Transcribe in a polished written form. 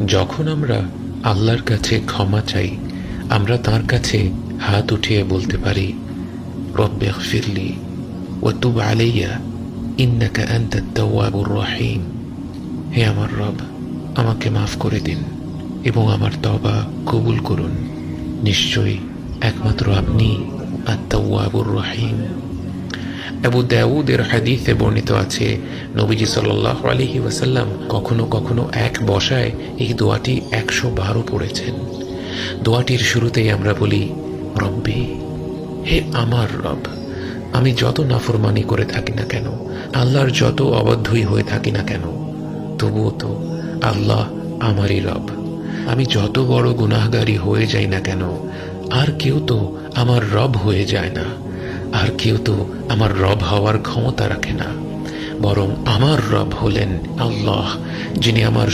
যখন আমরা আল্লাহর কাছে ক্ষমা চাই, আমরা তাঁর কাছে হাত উঠিয়ে বলতে পারি, রব্বি ইগফিরলি ওয়া তুব আলাইয়া ইন্নাকা আনতাত তাওয়াবুর রহিম। হে আমার রব, আমাকে মাফ করে দিন এবং আমার তওবা কবুল করুন। নিশ্চয়ই একমাত্র আপনি আত-তাওয়াবুর রহিম। আবু দাউদের হাদিসে বর্ণিত আছে, নবীজি সাল্লাল্লাহু আলাইহি ওয়াসাল্লাম কখনো কখনো এক বসায় এই দোয়াটি 112 পড়েছেন। দোয়াটির শুরুতেই আমরা বলি, রব্বি, হে আমার রব, আমি যত নাফরমানি করে থাকি না কেন, আল্লাহর যত অবাধ্যই হয়ে থাকি না কেন, তবুও তো আল্লাহ আমারই রব। আমি যত বড় গুনাহগারি হয়ে যাই না কেন, আর কেউ তো আমার রব হয়ে যায় না, আর কেউ তো আমার রব হওয়ার ক্ষমতা রাখে না, বরং আমার রব হলেন আল্লাহ, যিনি আমার